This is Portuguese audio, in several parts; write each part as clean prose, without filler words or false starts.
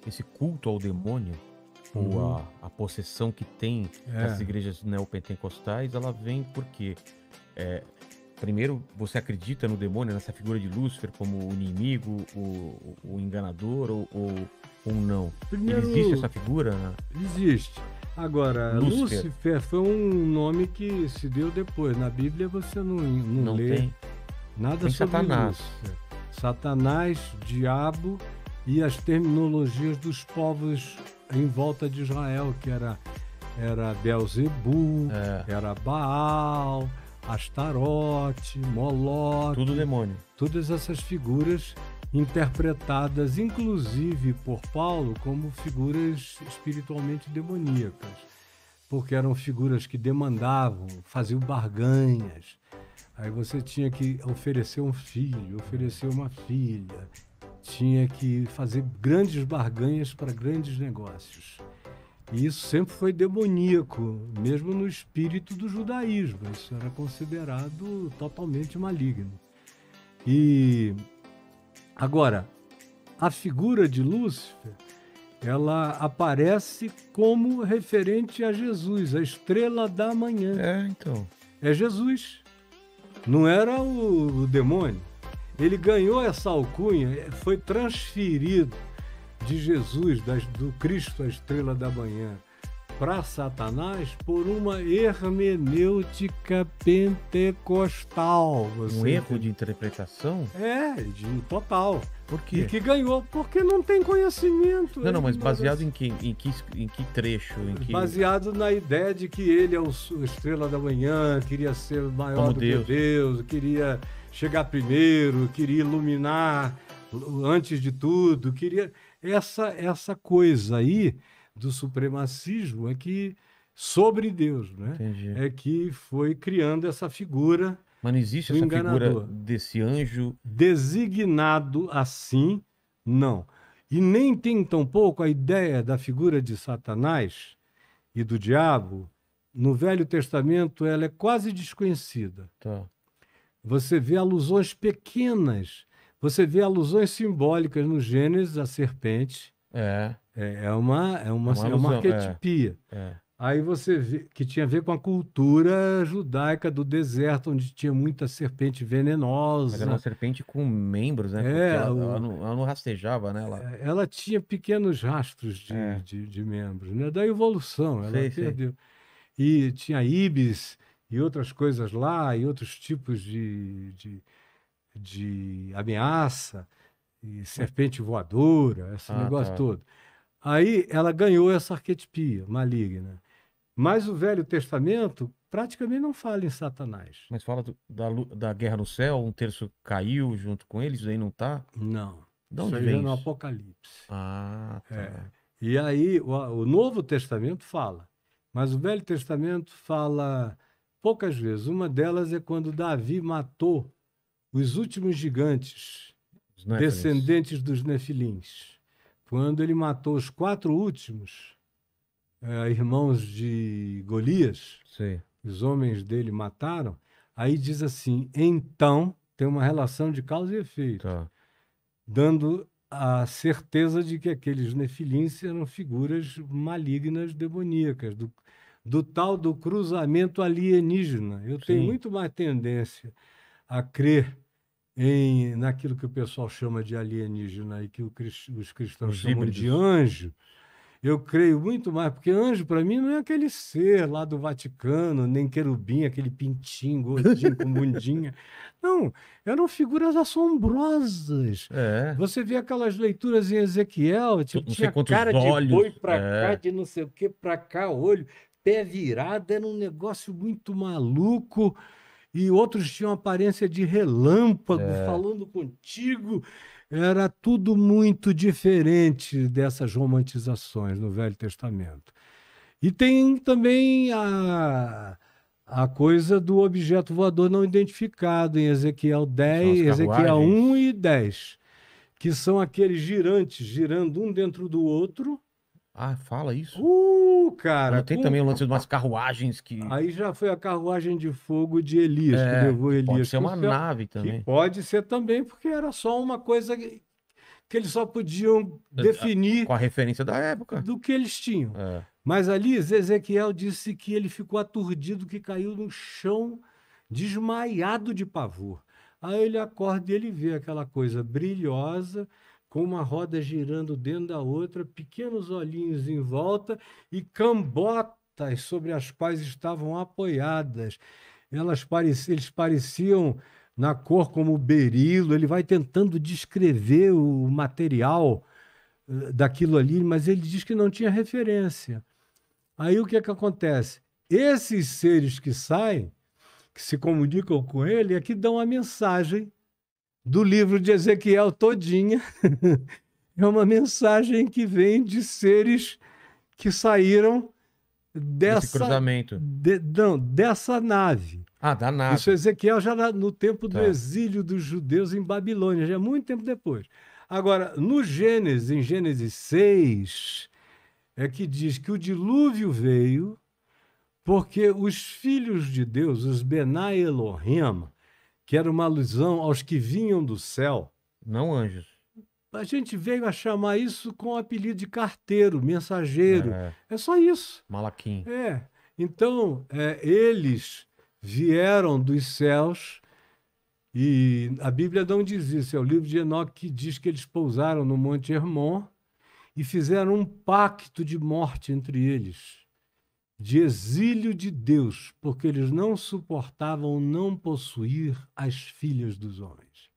Esse culto ao demônio, ou a possessão que tem nas igrejas neopentecostais, ela vem porque, primeiro, você acredita no demônio, nessa figura de Lúcifer como o inimigo, o enganador, ou não? Primeiro, existe essa figura? Existe. Agora, Lúcifer foi um nome que se deu depois. Na Bíblia você não lê tem nada tem sobre Satanás. Lúcifer. Satanás, diabo e as terminologias dos povos em volta de Israel, que era Beelzebu, era Baal, Astarote, Moloque. Tudo demônio. Todas essas figuras interpretadas, inclusive por Paulo, como figuras espiritualmente demoníacas, porque eram figuras que demandavam, faziam barganhas. Aí você tinha que oferecer um filho, oferecer uma filha, tinha que fazer grandes barganhas para grandes negócios. E isso sempre foi demoníaco, mesmo no espírito do judaísmo. Isso era considerado totalmente maligno. E agora, a figura de Lúcifer, ela aparece como referente a Jesus, a estrela da manhã. Então. É Jesus. Não era o demônio. Ele ganhou essa alcunha, foi transferido de Jesus, do Cristo, a estrela da manhã, para Satanás por uma hermenêutica pentecostal. Um erro de interpretação? Total. Por quê? E que ganhou, porque não tem conhecimento. Não, mas baseado em que trecho? Baseado na ideia de que ele é o estrela da manhã, queria ser maior do que Deus, queria chegar primeiro, queria iluminar antes de tudo, queria... Essa coisa aí do supremacismo é que, sobre Deus, né? Entendi. É que foi criando essa figura. Mas não existe essa figura desse anjo? Designado assim, não. E nem tem tampouco a ideia da figura de Satanás e do diabo. No Velho Testamento ela é quase desconhecida. Tá. Você vê alusões pequenas, você vê alusões simbólicas no Gênesis, a serpente. É uma arquetipia. Aí você vê que tinha a ver com a cultura judaica do deserto, onde tinha muita serpente venenosa. Mas era uma serpente com membros, né? Ela não rastejava, né? Ela tinha pequenos rastros de membros, né? Da evolução, ela perdeu. E tinha íbis e outras coisas lá, e outros tipos de ameaça, e serpente voadora, esse negócio todo. Aí ela ganhou essa arquetipia maligna. Mas o Velho Testamento praticamente não fala em Satanás. Mas fala da guerra no céu, um terço caiu junto com eles, aí não tá? Não. De onde isso vem aí é no isso? Apocalipse. Tá. E aí o Novo Testamento fala, mas o Velho Testamento fala poucas vezes. Uma delas é quando Davi matou os últimos gigantes, descendentes dos Nefilins. Quando ele matou os 4 últimos, irmãos de Golias, os homens dele mataram, aí diz assim, então, tem uma relação de causa e efeito, dando a certeza de que aqueles nefilins eram figuras malignas, demoníacas, do tal do cruzamento alienígena. Eu tenho muito mais tendência a crer naquilo que o pessoal chama de alienígena e que os cristãos chamam de anjo. Eu creio muito mais, porque anjo, para mim, não é aquele ser lá do Vaticano, nem querubim, aquele pintinho, gordinho, com bundinha. Não, eram figuras assombrosas. Você vê aquelas leituras em Ezequiel, tipo, tinha cara de boi para cá, de não sei o que para cá, olho, pé virado, era um negócio muito maluco. E outros tinham aparência de relâmpago, falando contigo. Era tudo muito diferente dessas romantizações no Velho Testamento. E tem também a coisa do objeto voador não identificado em Ezequiel 10, Ezequiel 1 e 10. que são aqueles girantes girando um dentro do outro. Ah, fala isso. Cara. Não tem também o lance de umas carruagens que. Aí já foi a carruagem de fogo de Elias, que É, levou que Elias pode ser pro uma céu, nave que também. pode ser também, porque era só uma coisa que eles só podiam definir Com a referência da época. do que eles tinham. É. Mas ali, Ezequiel disse que ele ficou aturdido, que caiu no chão, desmaiado de pavor. Aí ele acorda e ele vê aquela coisa brilhosa, com uma roda girando dentro da outra, pequenos olhinhos em volta e cambotas sobre as quais estavam apoiadas. Eles pareciam na cor como berilo. Ele vai tentando descrever o material daquilo ali, mas ele diz que não tinha referência. Aí o que é que acontece? Esses seres que saem, que se comunicam com ele, é que dão a mensagem do livro de Ezequiel todinha. É uma mensagem que vem de seres que saíram Esse cruzamento. dessa nave. Ah, da nave. Isso Ezequiel já no tempo do Tá. exílio dos judeus em Babilônia, já é muito tempo depois. Agora, no Gênesis, em Gênesis 6, é que diz que o dilúvio veio porque os filhos de Deus, os Benai Elohim, que era uma alusão aos que vinham do céu, Não anjos. a gente veio a chamar isso com o apelido de carteiro, mensageiro. É só isso. Malaquim. Então, eles vieram dos céus e a Bíblia não diz isso. É o livro de Enoque que diz que eles pousaram no Monte Hermon e fizeram um pacto de morte entre eles, de exílio de Deus, porque eles não suportavam não possuir as filhas dos homens.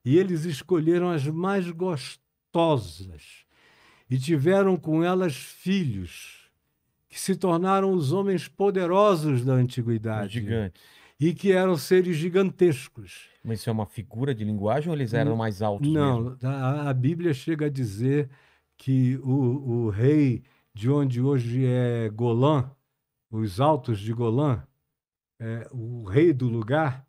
E eles escolheram as mais gostosas e tiveram com elas filhos, que se tornaram os homens poderosos da antiguidade. Gigantes. E que eram seres gigantescos. Mas isso é uma figura de linguagem ou eles eram mais altos Não, mesmo? a Bíblia chega a dizer que o rei de onde hoje é Golã, os altos de Golã, o rei do lugar,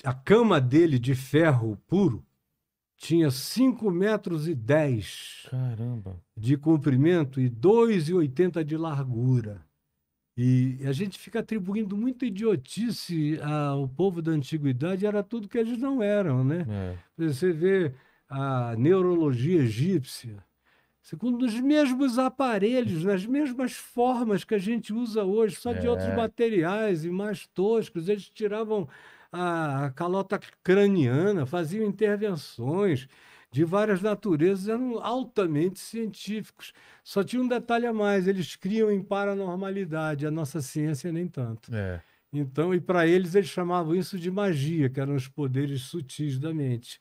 a cama dele de ferro puro tinha 5,10 metros Caramba. de comprimento e 2,80 de largura. E a gente fica atribuindo muita idiotice ao povo da antiguidade, era tudo que eles não eram, né? Você vê a neurologia egípcia, segundo os mesmos aparelhos, nas mesmas formas que a gente usa hoje, só de outros materiais e mais toscos. Eles tiravam a calota craniana, faziam intervenções de várias naturezas, eram altamente científicos. Só tinha um detalhe a mais, eles criam em paranormalidade, a nossa ciência nem tanto. Então, e para eles chamavam isso de magia, que eram os poderes sutis da mente.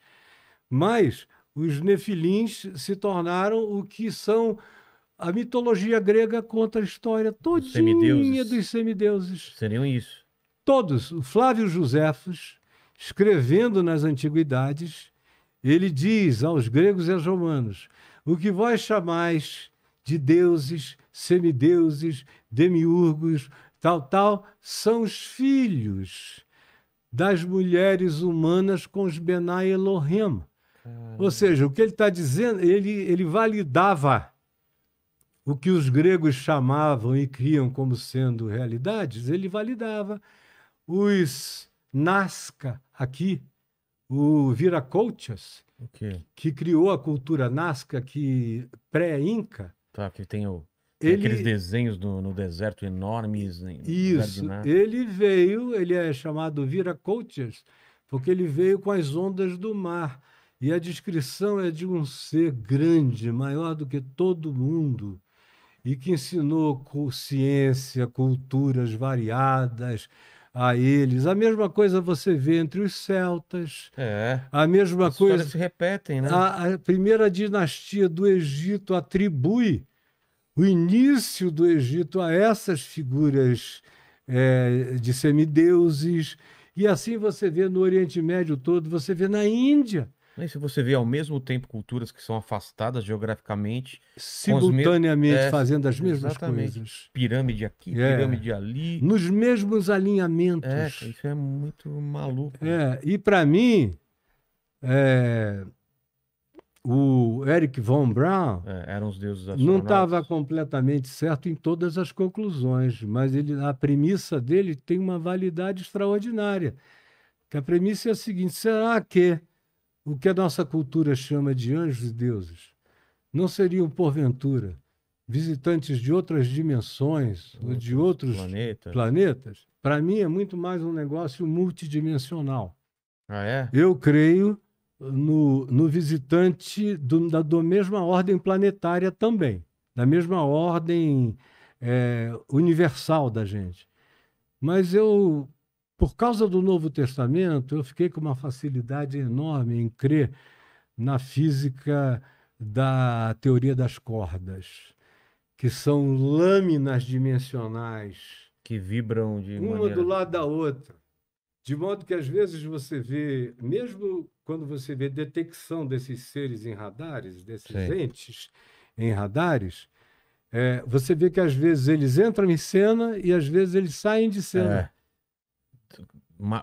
Mas os nefilins se tornaram o que são a mitologia grega conta a história todinha dos semideuses. Seriam isso. Todos. O Flávio Josefos, escrevendo nas antiguidades, ele diz aos gregos e aos romanos: o que vós chamais de deuses, semideuses, demiurgos, tal, são os filhos das mulheres humanas com os Benai Elohim. Ou seja, o que ele está dizendo, ele validava o que os gregos chamavam e criam como sendo realidades, ele validava. Os Nazca aqui, o Viracochas, que criou a cultura Nazca, que pré-Inca. Tá, que tem aqueles desenhos no deserto enormes. Isso, ele é chamado Viracochas, porque ele veio com as ondas do mar. E a descrição é de um ser grande, maior do que todo mundo, e que ensinou ciência, culturas variadas a eles. A mesma coisa você vê entre os celtas. A mesma as coisa. As histórias se repetem, né? A primeira dinastia do Egito atribui o início do Egito a essas figuras de semideuses. E assim você vê no Oriente Médio todo, você vê na Índia. E se você vê ao mesmo tempo culturas que são afastadas geograficamente, com os mesmos. Simultaneamente fazendo as mesmas Exatamente. coisas. Pirâmide aqui, É, pirâmide ali. nos mesmos alinhamentos. Isso é muito maluco. E para mim, é, o Eric von Braun Eram os deuses não estava astronautas. completamente certo em todas as conclusões, mas a premissa dele tem uma validade extraordinária. Que a premissa é a seguinte: será que o que a nossa cultura chama de anjos e deuses não seriam, porventura, visitantes de outras dimensões ou de outros Planetas. planetas? Para mim, é muito mais um negócio multidimensional. Ah, é? Eu creio no visitante da mesma ordem planetária também, da mesma ordem universal da gente. Mas eu, por causa do Novo Testamento, eu fiquei com uma facilidade enorme em crer na física da teoria das cordas, que são lâminas dimensionais, Que vibram de uma maneira. do lado da outra. De modo que, às vezes, você vê, mesmo quando você vê detecção desses seres em radares, desses Sim. entes em radares, você vê que, às vezes, eles entram em cena e, às vezes, eles saem de cena.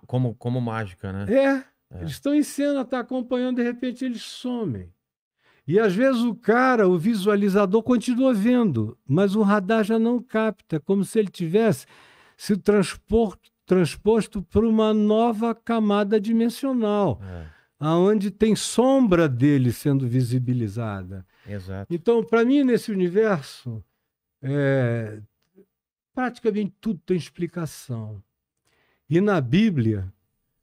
Como mágica, né? Eles estão em cena, está acompanhando, de repente eles somem. E, às vezes, o visualizador, continua vendo, mas o radar já não capta, como se ele tivesse se transposto para uma nova camada dimensional, aonde tem sombra dele sendo visibilizada. Exato. Então, para mim, nesse universo, praticamente tudo tem explicação. E na Bíblia,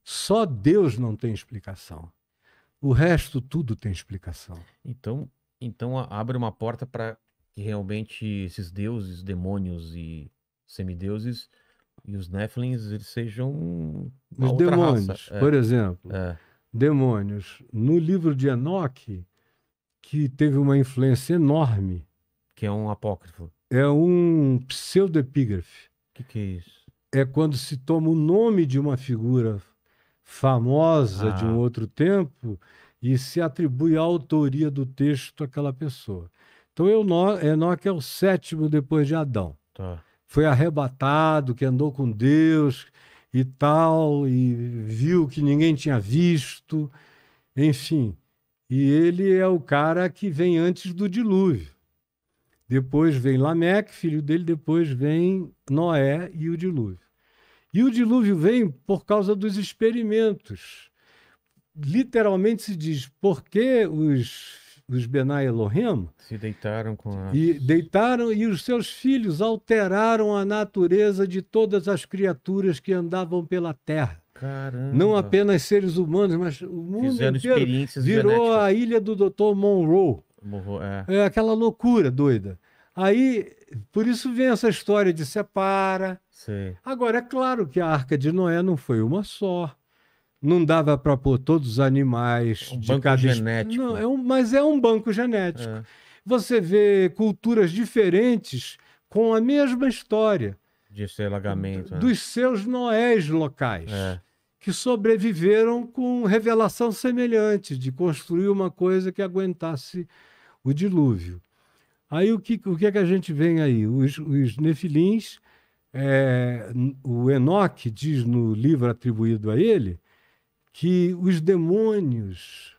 só Deus não tem explicação. O resto tudo tem explicação. Então abre uma porta para que realmente esses deuses, demônios e semideuses e os Nephilims, eles sejam uma Os outra demônios, raça. por exemplo, demônios. No livro de Enoque, que teve uma influência enorme, Que é um apócrifo. é um pseudoepígrafe. O que é isso? É quando se toma o nome de uma figura famosa de um outro tempo e se atribui a autoria do texto àquela pessoa. Então, Enoque é o 7º depois de Adão. Tá. Foi arrebatado, que andou com Deus e tal, e viu que ninguém tinha visto, enfim. E ele é o cara que vem antes do dilúvio. Depois vem Lameque, filho dele, depois vem Noé e o dilúvio. E o dilúvio vem por causa dos experimentos. Literalmente se diz, por que os Benai Elohim se deitaram com deitaram e os seus filhos alteraram a natureza de todas as criaturas que andavam pela terra. Caramba. Não apenas seres humanos, mas o mundo Fizeram inteiro experiências virou genéticas. a ilha do Dr. Monroe. É aquela loucura doida. Aí, por isso vem essa história de separa. Sim. Agora, é claro que a Arca de Noé não foi uma só. Não dava para pôr todos os animais Um de banco cada genético. Não, mas é um banco genético. Você vê culturas diferentes com a mesma história. De seu alagamento. Dos seus Noés locais. Que sobreviveram com revelação semelhante, de construir uma coisa que aguentasse o dilúvio. Aí o que é que a gente vê aí? Os Nefilins, o Enoque diz no livro atribuído a ele, que os demônios,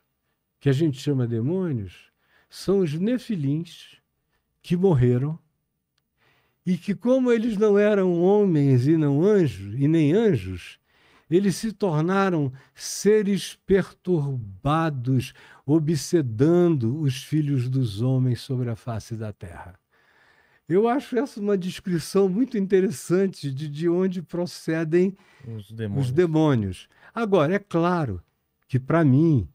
que a gente chama demônios, são os Nefilins que morreram e que, como eles não eram homens e não anjos, e nem anjos, eles se tornaram seres perturbados, obsedando os filhos dos homens sobre a face da terra. Eu acho essa uma descrição muito interessante de onde procedem os demônios. Agora, é claro que, para mim,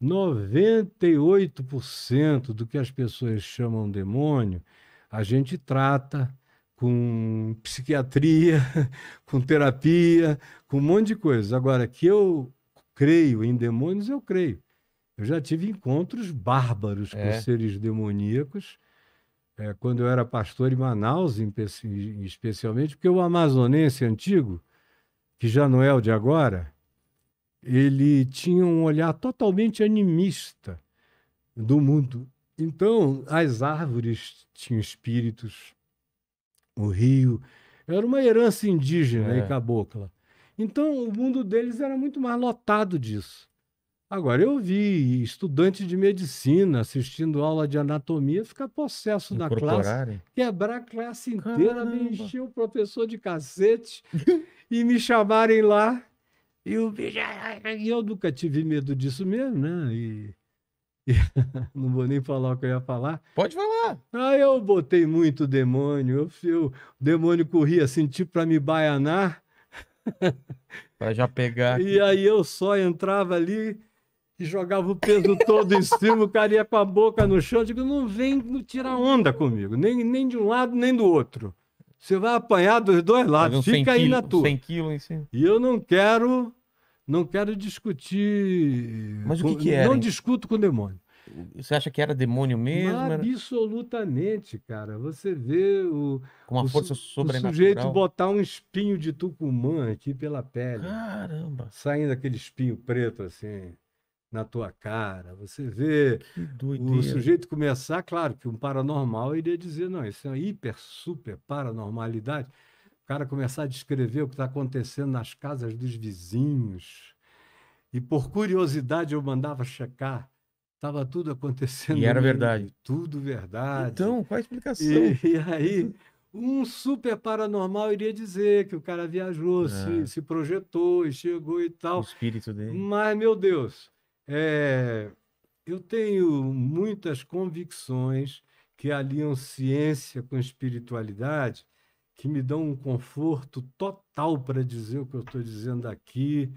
98% do que as pessoas chamam demônio, a gente trata com psiquiatria, com terapia, com um monte de coisa. Agora, que eu creio em demônios, eu creio. Eu já tive encontros bárbaros com seres demoníacos, quando eu era pastor em Manaus, especialmente, porque o amazonense antigo, que já não é o de agora, ele tinha um olhar totalmente animista do mundo. Então, as árvores tinham espíritos, o rio era uma herança indígena e É. cabocla. Então, o mundo deles era muito mais lotado disso. Agora, eu vi estudante de medicina assistindo aula de anatomia ficar possesso na classe, Incorporarem. quebrar a classe inteira, me Caramba! encher o professor de cacete e me chamarem lá. E eu nunca tive medo disso mesmo, né? Não vou nem falar o que eu ia falar. Pode falar. Aí eu botei muito demônio. O demônio corria assim, tipo para me baianar. Pra já pegar E aqui. aí eu só entrava ali e jogava o peso todo em cima, o cara ia com a boca no chão. Eu digo, não vem tirar onda comigo, nem de um lado, nem do outro. Você vai apanhar dos dois Fazer lados, uns 100 fica aí na quilos, tua. 100 quilos em cima. E eu não quero discutir, Mas o que que era, não hein? discuto com o demônio. Você acha que era demônio mesmo? Era Absolutamente, cara. Você vê com uma força o sujeito sobrenatural? botar um espinho de Tucumã aqui pela pele, Caramba! saindo aquele espinho preto assim na tua cara. Você vê Que o doideira. sujeito começar, claro que um paranormal iria dizer, não, isso é uma hiper, super paranormalidade. O cara começar a descrever o que está acontecendo nas casas dos vizinhos. E por curiosidade eu mandava checar. Estava tudo acontecendo E era no verdade. MB, tudo verdade. Então, qual a explicação? E aí, um super paranormal iria dizer que o cara viajou, se, Ah, se projetou e chegou e o tal. espírito dele. Mas, meu Deus, eu tenho muitas convicções que aliam ciência com espiritualidade, que me dão um conforto total para dizer o que eu estou dizendo aqui,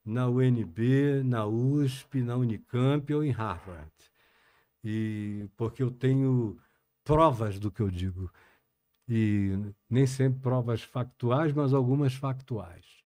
na UNB, na USP, na Unicamp ou em Harvard. E porque eu tenho provas do que eu digo. E nem sempre provas factuais, mas algumas factuais.